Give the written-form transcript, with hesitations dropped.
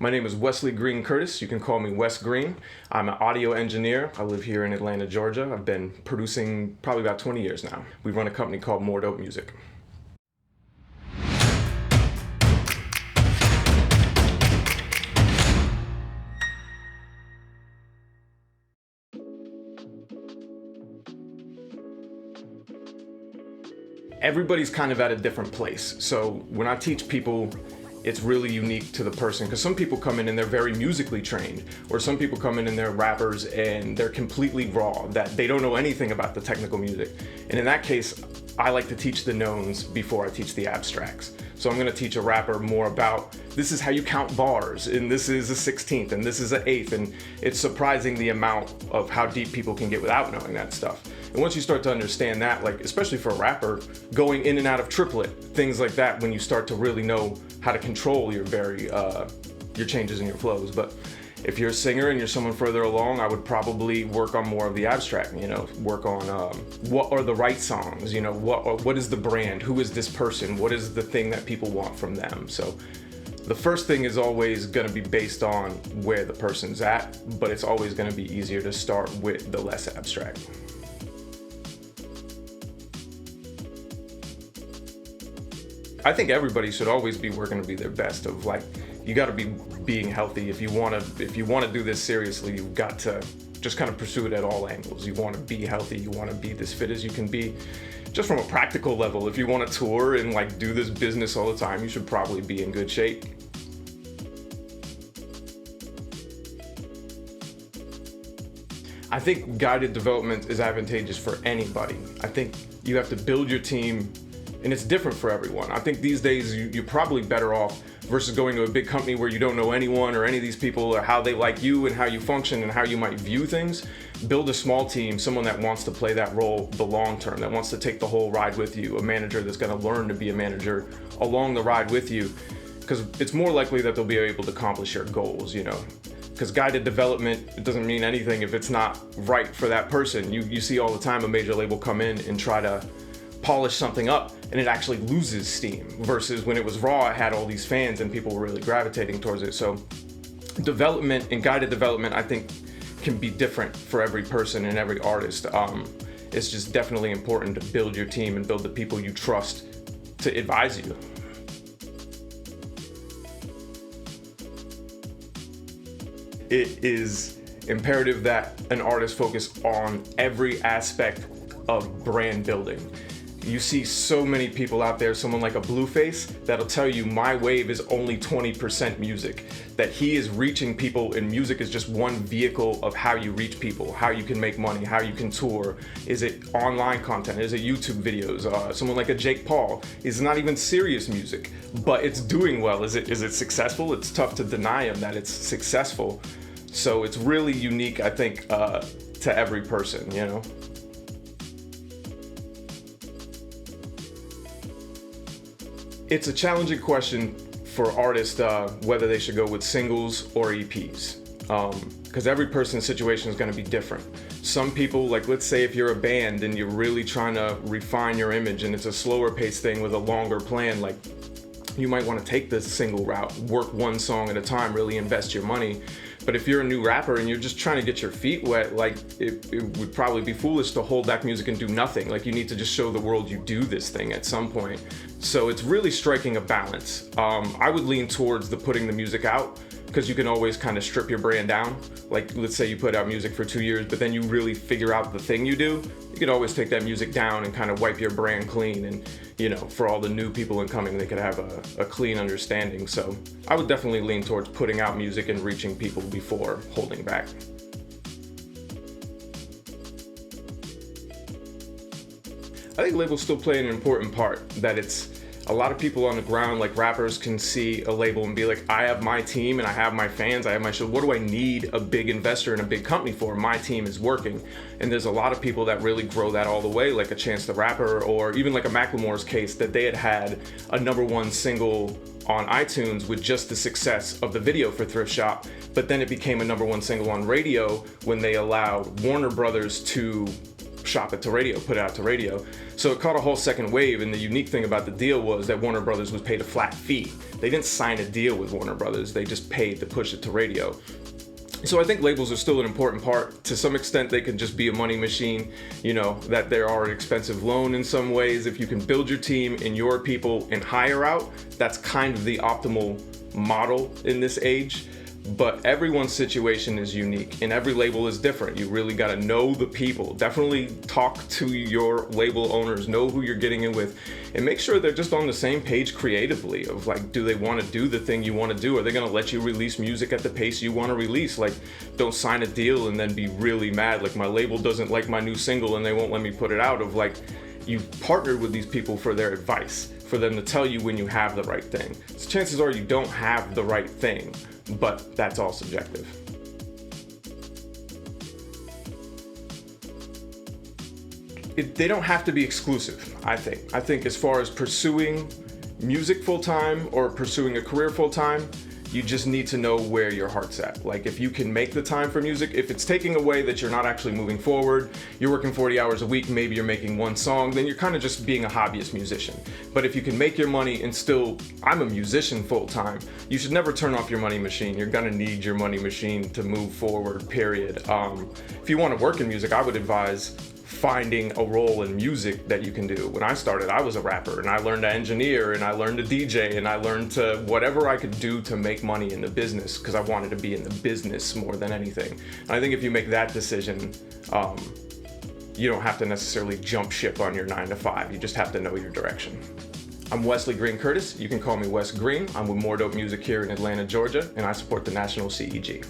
My name is Wesley Green Curtis. You can call me Wes Green. I'm an audio engineer. I live here in Atlanta, Georgia. I've been producing probably about 20 years now. We run a company called MoreDopeMusic. Everybody's kind of at a different place. So when I teach people, it's really unique to the person, because some people come in and they're very musically trained, or some people come in and they're rappers and they're completely raw, that they don't know anything about the technical music. And in that case, I like to teach the knowns before I teach the abstracts. So I'm going to teach a rapper more about, this is how you count bars, and this is a 16th, and this is an 8th, and it's surprising the amount of how deep people can get without knowing that stuff. And once you start to understand that, like especially for a rapper, going in and out of triplet, things like that, when you start to really know how to control your your changes in your flows. But if you're a singer and you're someone further along, I would probably work on more of the abstract, work on what are the right songs, what is the brand, who is this person, what is the thing that people want from them. So the first thing is always going to be based on where the person's at, but it's always going to be easier to start with the less abstract. I think everybody should always be working to be their best. You got to be being healthy. If you want to do this seriously, you've got to just kind of pursue it at all angles. You want to be healthy. You want to be as fit as you can be. Just from a practical level, if you want to tour and do this business all the time, you should probably be in good shape. I think guided development is advantageous for anybody. I think you have to build your team, and it's different for everyone. I think these days you're probably better off versus going to a big company where you don't know anyone or any of these people or how they like you and how you function and how you might view things. Build a small team, someone that wants to play that role the long term, that wants to take the whole ride with you, a manager that's going to learn to be a manager along the ride with you, because it's more likely that they'll be able to accomplish your goals, Because guided development, it doesn't mean anything if it's not right for that person. You see all the time a major label come in and try to polish something up and it actually loses steam, versus when it was raw, it had all these fans and people were really gravitating towards it. So development and guided development, I think, can be different for every person and every artist. It's just definitely important to build your team and build the people you trust to advise you. It is imperative that an artist focus on every aspect of brand building. You see so many people out there, someone like a Blueface, that'll tell you my wave is only 20% music, that he is reaching people and music is just one vehicle of how you reach people, how you can make money, how you can tour. Is it online content? Is it YouTube videos? Someone like a Jake Paul is not even serious music, but it's doing well. Is it successful? It's tough to deny him that it's successful. So it's really unique, I think, to every person, It's a challenging question for artists whether they should go with singles or EPs, because every person's situation is going to be different. Some people, let's say if you're a band and you're really trying to refine your image and it's a slower paced thing with a longer plan, you might want to take the single route, work one song at a time, really invest your money. But if you're a new rapper and you're just trying to get your feet wet, it would probably be foolish to hold back music and do nothing. You need to just show the world you do this thing at some point. So it's really striking a balance. I would lean towards the putting the music out, because you can always kind of strip your brand down. Let's say you put out music for 2 years, but then you really figure out the thing you do. You could always take that music down and kind of wipe your brand clean. And, for all the new people incoming, they could have a clean understanding. So I would definitely lean towards putting out music and reaching people before holding back. I think labels still play an important part, that it's a lot of people on the ground, rappers, can see a label and be like, I have my team and I have my fans, I have my show. What do I need a big investor and a big company for? My team is working. And there's a lot of people that really grow that all the way, like a Chance the Rapper, or even like a Macklemore's case, that they had a #1 single on iTunes with just the success of the video for Thrift Shop, but then it became a #1 single on radio when they allowed Warner Brothers to shop it to radio, put it out to radio. So it caught a whole second wave, and the unique thing about the deal was that Warner Brothers was paid a flat fee. They didn't sign a deal with Warner Brothers, they just paid to push it to radio. So I think labels are still an important part. To some extent, they can just be a money machine, that they are an expensive loan in some ways. If you can build your team and your people and hire out, that's kind of the optimal model in this age. But everyone's situation is unique and every label is different. You really got to know the people. Definitely talk to your label owners, know who you're getting in with, and make sure they're just on the same page creatively of like, do they want to do the thing you want to do? Are they going to let you release music at the pace you want to release? Like, don't sign a deal and then be really mad. Like, my label doesn't like my new single and they won't let me put it out. Of like, you partnered with these people for their advice, for them to tell you when you have the right thing. So chances are you don't have the right thing, but that's all subjective. They don't have to be exclusive, I think. I think as far as pursuing music full-time or pursuing a career full-time, you just need to know where your heart's at. Like, if you can make the time for music, if it's taking away that you're not actually moving forward, you're working 40 hours a week, maybe you're making one song, then you're kind of just being a hobbyist musician. But if you can make your money and still, I'm a musician full time, you should never turn off your money machine. You're gonna need your money machine to move forward, period. If you want to work in music, I would advise finding a role in music that you can do. When I started, I was a rapper and I learned to engineer and I learned to DJ and I learned to whatever I could do to make money in the business because I wanted to be in the business more than anything. And I think if you make that decision, you don't have to necessarily jump ship on your 9 to 5. You just have to know your direction. I'm Wesley Green Curtis. You can call me Wes Green. I'm with More Dope Music here in Atlanta, Georgia, and I support the National CEG.